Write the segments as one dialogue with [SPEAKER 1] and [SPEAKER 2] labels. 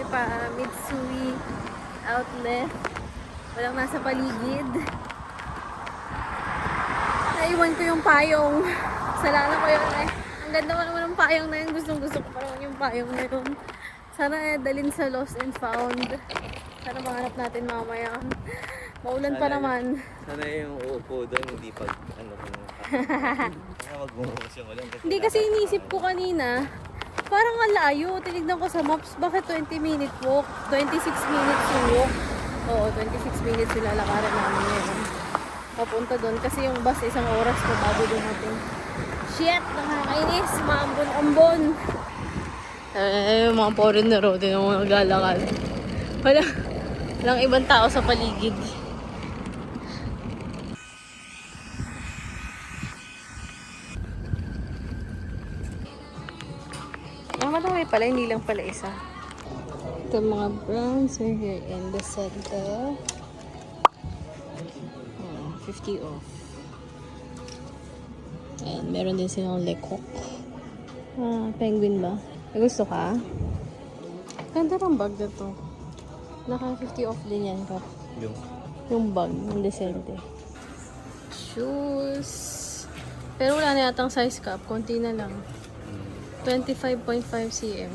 [SPEAKER 1] pa Mitsui outlet. Walang nasa paligid. Naiwan ko yung payong. Salala ko yun eh. Ang ganda naman ng payong na yun. Gustong gusto ko pa naman yung payong na yun. Sana dalhin sa Lost and Found. Sana mahanap natin mamaya. Maulan pa naman.
[SPEAKER 2] Sana yung uupo doon, hindi pag ano kung sana mag-umus yung ulan.
[SPEAKER 1] Hindi kasi inisip ko kanina, parang ang layo. Tinignan ko sa maps, bakit 20 minute walk? 26 minutes yung walk. Oo, 26 minutes yung lalakaran namin ngayon. Papunta doon kasi yung bus isang oras pa bago dumating. Shit! Nakakainis! Maambon-ambon! Mga foreigner o, din yung mga galakal. Walang ibang tao sa paligid. Madami pala, hindi lang pala isa. Ito mga brands are here in the center. 50 off. And meron din silang lekok. Penguin ba? Gusto ka? Ganda ng bag na to. Naka 50 off din yan, Kap. Yung bag, yung decente. Shoes. Pero wala na yatang size, Kap. Konti na lang. 25.5 cm.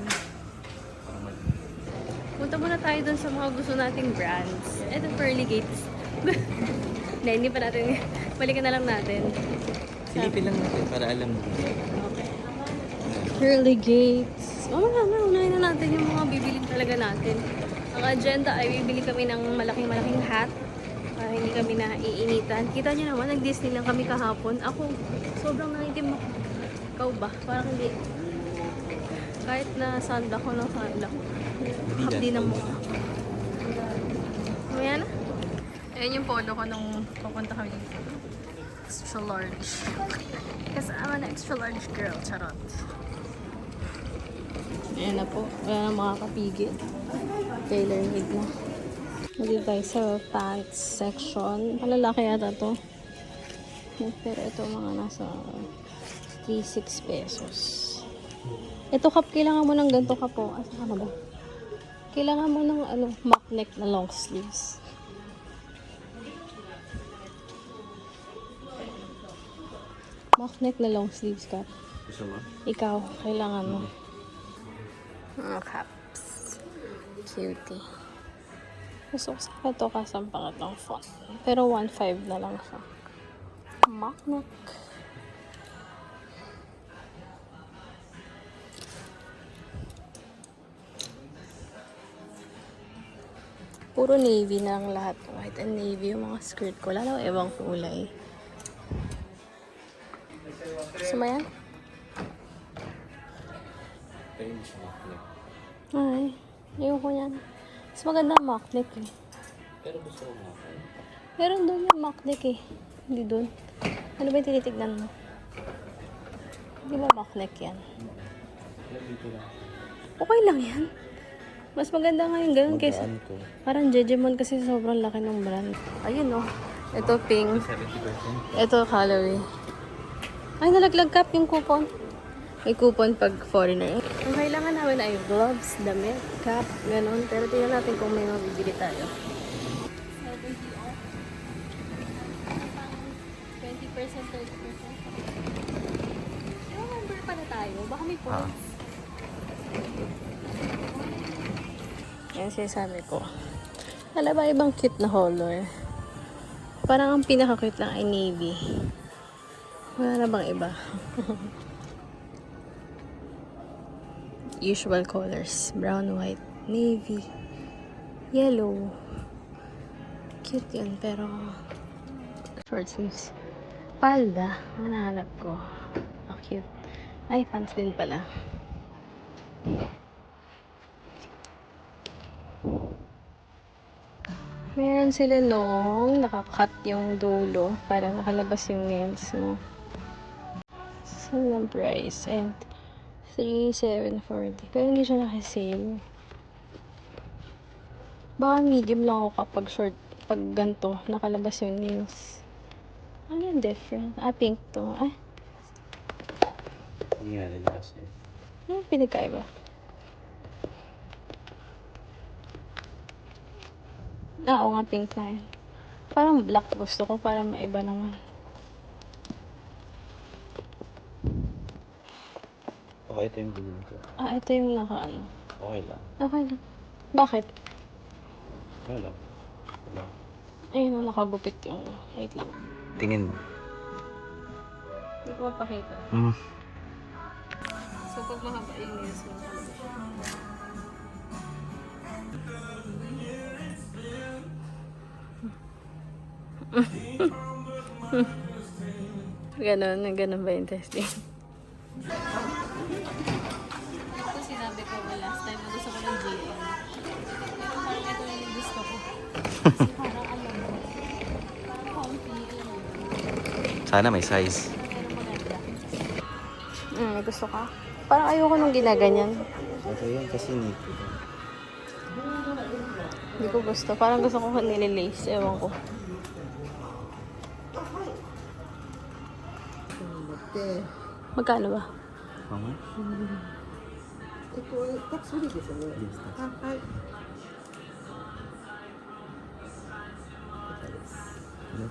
[SPEAKER 1] Punta muna tayo dun sa mga gusto nating brands. Ito, Pearly Gates. Hindi pa natin. Balikan na lang natin.
[SPEAKER 2] Silipin lang natin para alam mo.
[SPEAKER 1] Okay. Pearly Gates. Unahin na natin yung mga bibilin talaga natin. Ang agenda ay bibili kami ng malaking hat. Para hindi kami naiinitan. Kita nyo naman, nag-Disney lang kami kahapon. Ako, sobrang nangitim ako. Ikaw ba? Parang hindi. Kahit na sanda ko ng sanda ko. Hapdi ng mukha. Mamaya na. Ayan yung polo ko nung pupunta kami dito. Extra large. Kasi I'm an extra large girl. Charot. Ayan na po. Wala na makakapigil. Tailor made na. Dito tayo sa pants section. Malalaki yata to. Pero ito mga nasa 36 pesos. Ito Kap, kailangan mo ng ganito Kap po. Asa ka na ba? Kailangan mo ng mock neck na long sleeves. Mock neck na long sleeves, Kap.
[SPEAKER 2] Gusto mo?
[SPEAKER 1] Ikaw, kailangan mo. Mga caps. Cutie. Gusto ko sa ito kasampang itong font. Pero 1.5 na lang siya. Mock neck. Puro navy na lang lahat. White and navy yung mga skirt ko. Lalo ibang kulay. Gusto mo yan? Ay, ayoko yan. Mas maganda ang mock neck eh.
[SPEAKER 2] Pero gusto ko nga.
[SPEAKER 1] Meron doon yung mock neck eh. Hindi doon. Ano ba yung tinitignan mo? Hindi ba mock neck yan? Okay lang yan. Mas maganda nga yung ganun kaysa. Parang Jejemon kasi sobrang laki ng brand. Ayun oh. Ito pink.
[SPEAKER 2] 70%.
[SPEAKER 1] Ito calorie. Ay, nalaglag Kap yung coupon. May coupon pag foreigner. Ang kailangan namin ay gloves, damit, cap, ganun. Pero tingnan natin kung may mabibili tayo. 70 off. 20%, 30%. Remember pala tayo. Baka may points. Yan sinasabi ko. Alam ba ibang cute na color? Parang ang pinaka-cute lang ay navy. Wala na bang iba? Usual colors. Brown, white, navy, yellow. Cute yun, pero short sleeves. Palda. Hanahanap ko. Oh, cute. Ay, pants din pala. Meron sila long, nakakat yung dulo para nakalabas yung nails mo. So, ang price. And 3,740. Pero hindi siya nakasale. Baka medium lang ako kapag short. Pag ganito, nakalabas yung nails. Ano yung different? Ah, pink to. Ay,
[SPEAKER 2] Hindi nga rin kasi.
[SPEAKER 1] ano yung pinagkaiba? Oo nga, pink na yun. Parang black gusto ko, para maiba naman.
[SPEAKER 2] Okay, ito yung bilhin ko.
[SPEAKER 1] Ito yung naka-ano.
[SPEAKER 2] Okay lang.
[SPEAKER 1] Okay lang. Bakit?
[SPEAKER 2] Okay lang. Wala.
[SPEAKER 1] Ayun, nakagupit yung... Wait lang.
[SPEAKER 2] Tingin.
[SPEAKER 1] Hindi ko mapakita. So, pag mahaba yung nails mo. Ganun ba yung testing? Ito sinabi ko last time na gusto ko ng GM. Parang ito na yung gusto ko. Kasi parang alam mo, parang comfy, alam mo.
[SPEAKER 2] Sana may size.
[SPEAKER 1] Pero maganda. May gusto ka? Parang ayoko nung ginaganyan.
[SPEAKER 2] Okay yan kasi neat.
[SPEAKER 1] Hindi ko gusto. Parang gusto ko nililace. Ewan ko. Magkano ba?
[SPEAKER 2] Mama?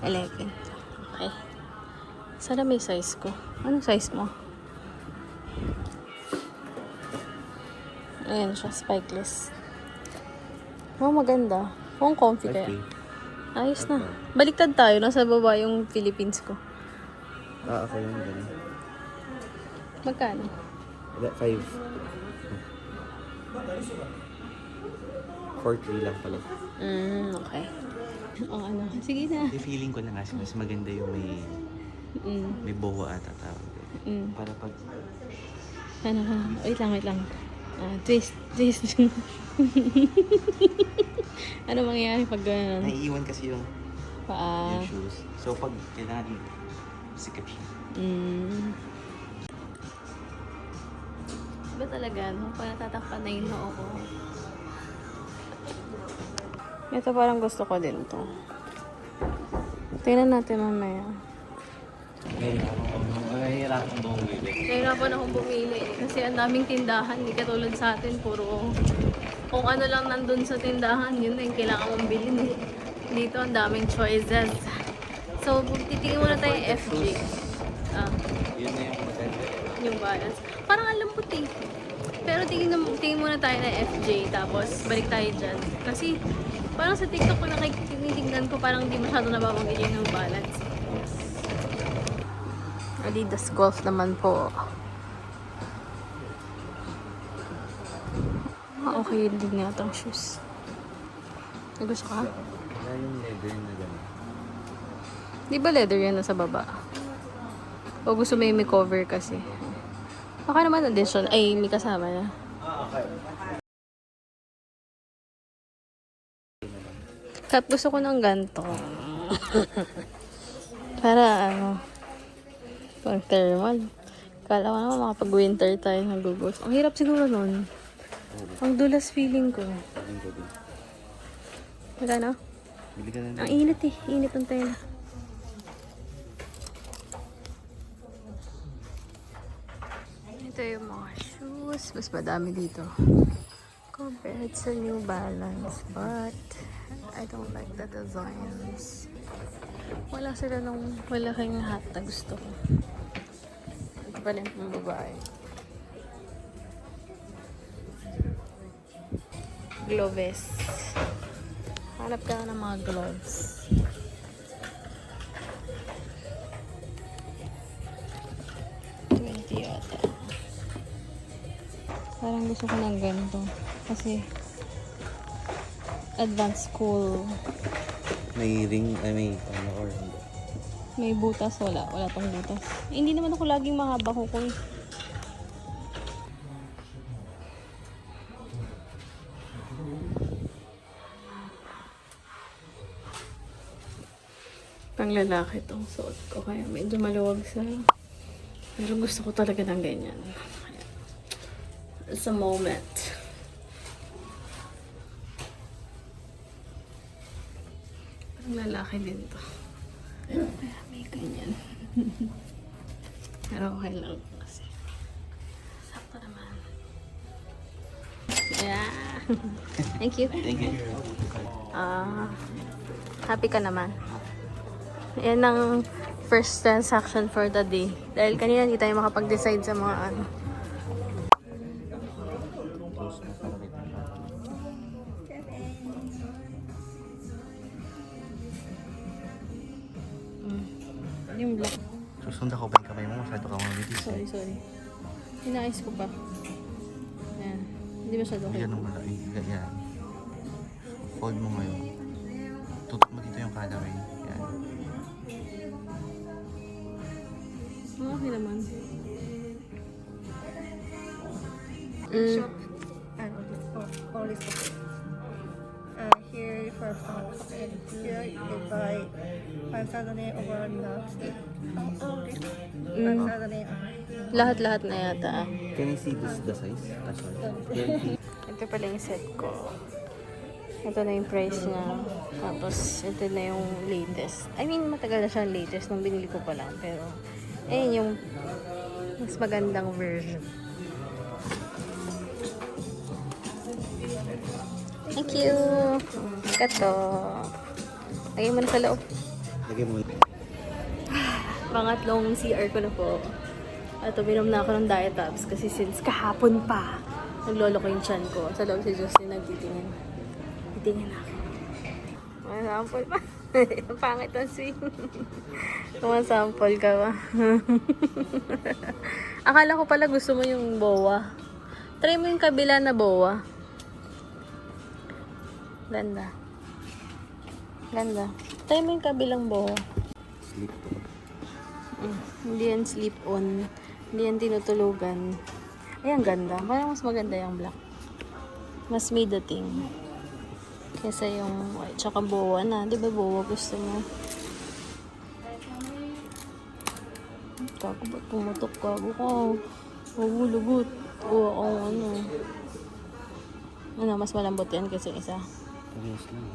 [SPEAKER 1] $11. Okay. Sana may size ko. Anong size mo? Ayan siya, spikeless. Oh, maganda. Kung comfy kaya. Ayos na. Baliktad tayo. Nasa baba yung Philippines ko.
[SPEAKER 2] Ako yung ganun.
[SPEAKER 1] Magkano?
[SPEAKER 2] 5. 4-3 lang pala.
[SPEAKER 1] Okay. Ano? Sige na.
[SPEAKER 2] Feeling ko lang kasi mas maganda yung may boho ata tawag. Para pag...
[SPEAKER 1] Ano? Wait lang. Twist. Ano mangyayari pag gano'n?
[SPEAKER 2] Naiiwan kasi yung
[SPEAKER 1] Paa.
[SPEAKER 2] shoes. So pag kailangan sikip siya.
[SPEAKER 1] Ba talaga, no? Parang tatakpan na yung noo ko. Ito parang gusto ko din to. Tingnan natin mamaya.
[SPEAKER 2] Nahihirapan bumili.
[SPEAKER 1] Nahirapan akong bumili kasi ang daming tindahan. Hindi katulad sa atin, puro kung ano lang nandun sa tindahan, yun na yung kailangan mong bilhin. Dito ang daming choices. So, titingin muna tayo FJ.
[SPEAKER 2] Yun na yung maganda.
[SPEAKER 1] Yung balance. Parang alam ko pero tingin muna tayo na FJ, tapos balik tayo dyan. Kasi parang sa TikTok ko nakikitignan ko, parang hindi masyado nababanggit yung New Balance. Adidas Golf naman po. Okay din nga itong shoes. Gusto ka?
[SPEAKER 2] Wala yung leather na gano'n.
[SPEAKER 1] Di ba leather yan nasa baba? O gusto mo yung may cover kasi? Baka naman addition. Ay, may kasama na. Kap gusto ko ng ganito. Para pang thermal. Kala ko naman makapag-winter tayo ng gugos. Ang hirap siguro nun. Ang dulas feeling ko. Magkano?
[SPEAKER 2] Bili ka na
[SPEAKER 1] Ang init Init ang tela. Ito yung mga shoes. Mas madami dito. Compared sa New Balance. But, I don't like the designs. Wala sila nung malaking hat na gusto ko. Ito pa rin pang babae. Gloves. Hanap ka ng mga gloves. Yata. Parang gusto ko ng ganito. Kasi advanced school.
[SPEAKER 2] May ring, may ano or hindi.
[SPEAKER 1] May butas. Wala tong butas. Hindi naman ako laging mahaba ko eh. Pang lalaki itong suot ko. Kaya medyo maluwag sa... Pero gusto ko talaga ng ganyan. It's a moment. Parang lalaki din to. Kaya may ganyan. Pero okay lang kasi sakto naman. Yeah. Thank you.
[SPEAKER 2] Thank you.
[SPEAKER 1] Happy ka naman. Yan ang first transaction for the day. Dahil kanina hindi tayo makapag-decide sa mga ano. Yung black.
[SPEAKER 2] Susunda ko ba yung kamay mo? Masyado ka mabilis.
[SPEAKER 1] Sorry. Inaayos ko pa. Ayan. Hindi masyado okay.
[SPEAKER 2] Yan ang malaki. Yan. Fold mo ngayon. Tutok mo dito yung cutaway. Yan.
[SPEAKER 1] Okay naman.
[SPEAKER 3] Shop and all this stuff. Here for and here you buy pansadane over nuts. All this pansadane.
[SPEAKER 1] Lahat-lahat na yata.
[SPEAKER 2] Can you see the size? Sorry.
[SPEAKER 1] Ito pala yung set ko. Ito na yung price niya. Tapos, ito na yung latest. I mean, matagal na siya latest nung binili ko pa lang. Pero, ayun yung mas magandang version. Thank you! Kato. Lagay mo na sa loob.
[SPEAKER 2] Lagay mo.
[SPEAKER 1] Pangatlong CR ko na po. At uminom na ako ng diet tabs kasi since kahapon pa, naglolo ko yung chan ko. Sa loob si Justin nagtitingin. Titingin ako. Mga sample pa. Ang pangit ang swing. Mga sample ka ba? Akala ko pala gusto mo yung boa. Try mo yung kabila na boa. Ganda. Ganda. Try mo yung kabilang boa.
[SPEAKER 2] Sleep to.
[SPEAKER 1] Hindi yan sleep on. Hindi yan tinutulugan. Ayan, ganda. Parang mas maganda yung black. Mas may dating. Kesa yung white. Tsaka boa na. Di ba boa gusto mo? Kago, ba't pumutok? Kago ka. Lugot. O akong ano. Ano, mas malambot yan kasi isa.
[SPEAKER 2] Yes lang.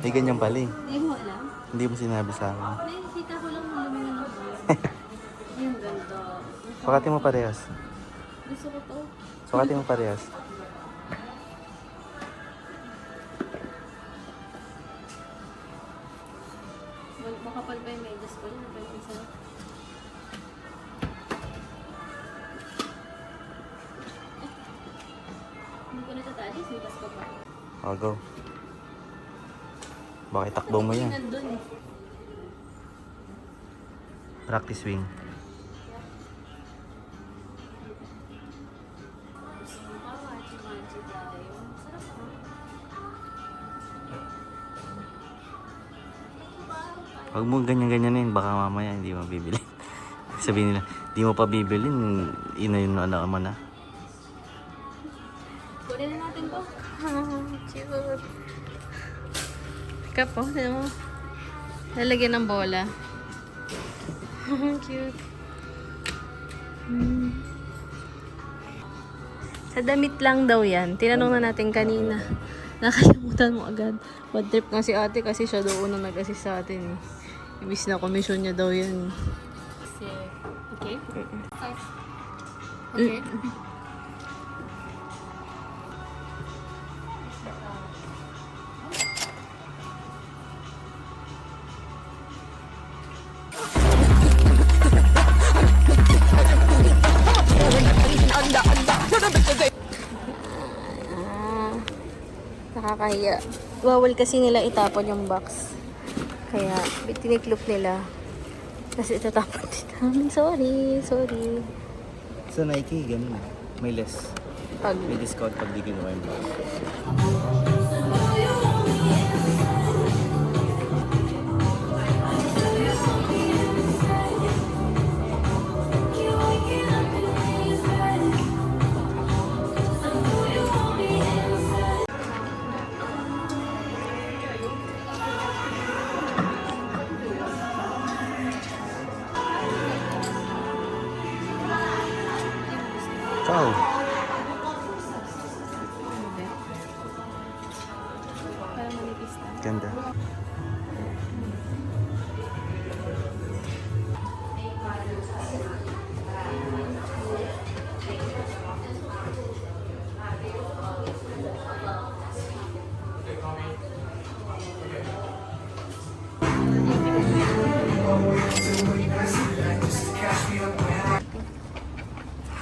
[SPEAKER 2] May ganyan pala eh.
[SPEAKER 1] Hindi mo alam?
[SPEAKER 2] Hindi mo sinabi sa akin.
[SPEAKER 1] Hindi, kita ko lang lumingan ako. Yung ganito.
[SPEAKER 2] Sukatin mo parehas.
[SPEAKER 1] Gusto ko to.
[SPEAKER 2] Sukatin mo parehas.
[SPEAKER 1] Makapal pa yung medyas ko. Yun, pero isa. Hindi ko natatali. Sipas ko pa.
[SPEAKER 2] Oh, go. Baka itakbo mo yan.
[SPEAKER 1] Nandun eh.
[SPEAKER 2] Practice swing. Huwag mo ganyan-ganyanin, baka mamaya hindi mo bibili. Sabihin nila, di mo pa bibilin, yun ano mo na.
[SPEAKER 1] Kunin na natin to. Cute. Kapo, ano? Lalagyan ng bola. Cute. Sa damit lang daw yan. Tinanong na natin kanina. Nakalimutan mo agad. Bad trip nga si ate kasi siya daw unang nag-assist sa atin eh. Ibis na komisyon niya daw yan. Okay? Okay. Nakakahiya. Bawal kasi nila itapon yung box. Kaya, tiniklop nila. Kasi itatapon din namin. Sorry.
[SPEAKER 2] Sa Nike, ganun. May less.
[SPEAKER 1] Pag,
[SPEAKER 2] May discount pag di ginawa yung box. Ikaw.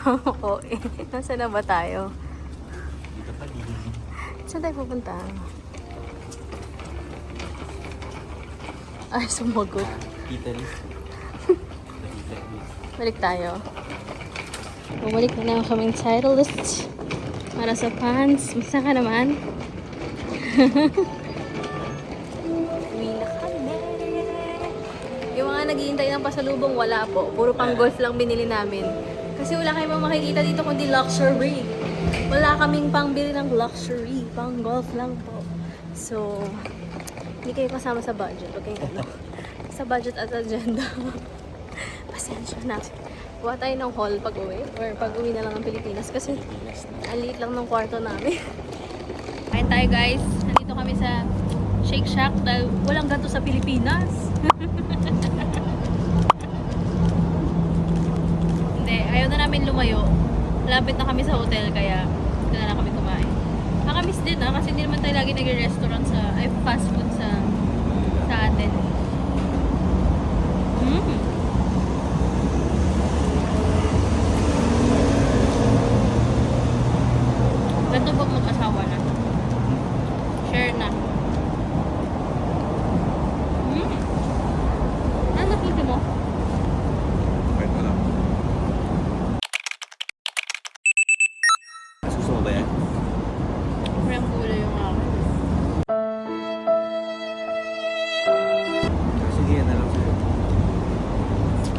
[SPEAKER 1] Oo eh. Nasaan na ba tayo?
[SPEAKER 2] Dito pa din.
[SPEAKER 1] Saan tayo pupunta? Ay, sumagot.
[SPEAKER 2] Italy.
[SPEAKER 1] Balik tayo. Bumalik na naman kaming Titleist para sa pants. Masa ka naman? Uwi na kami. Yung mga naghihintay ng pasalubong, wala po. Puro pang golf lang binili namin. Kasi wala kayong makikita dito kundi luxury. Wala kaming pangbili ng luxury. Pang golf lang po. So, hindi kayo kasama sa budget. Okay, ano? Sa budget at agenda. Pasensya na. Kuha tayo ng hall pag uwi. Or pag uwi na lang ng Pilipinas. Kasi ang liit lang ng kwarto namin. Kain tayo guys. Nandito kami sa Shake Shack dahil walang ganito sa Pilipinas. Hindi, ayaw na namin lumayo. Malapit na kami sa hotel kaya doon na lang kami kumain. Nakamiss din kasi hindi naman tayo lagi nag-restaurant fast food sa atin. Ganito pag mag-asawa na. Share na. Ano nakita mo?
[SPEAKER 2] Pwede lang. Suso ba yan?
[SPEAKER 1] Parang kulay yung akin.
[SPEAKER 2] Sige, yan na lang sa'yo.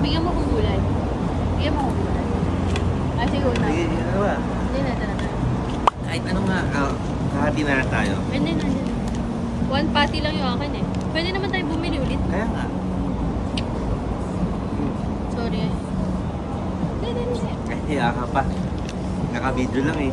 [SPEAKER 1] Bigyan mo kong gulay. Bigyan mo kong gulay. Ah, siguro na.
[SPEAKER 2] Sige, yan na ba?
[SPEAKER 1] Hindi na, ito na.
[SPEAKER 2] Kahit ano nga, kahati na lang tayo.
[SPEAKER 1] Hindi na, hindi na. One patty lang yung akin eh. Pwede naman tayo bumili ulit.
[SPEAKER 2] Kaya nga.
[SPEAKER 1] Sorry eh. Hindi, hindi, hindi.
[SPEAKER 2] Kaya ka pa. Naka-video lang eh.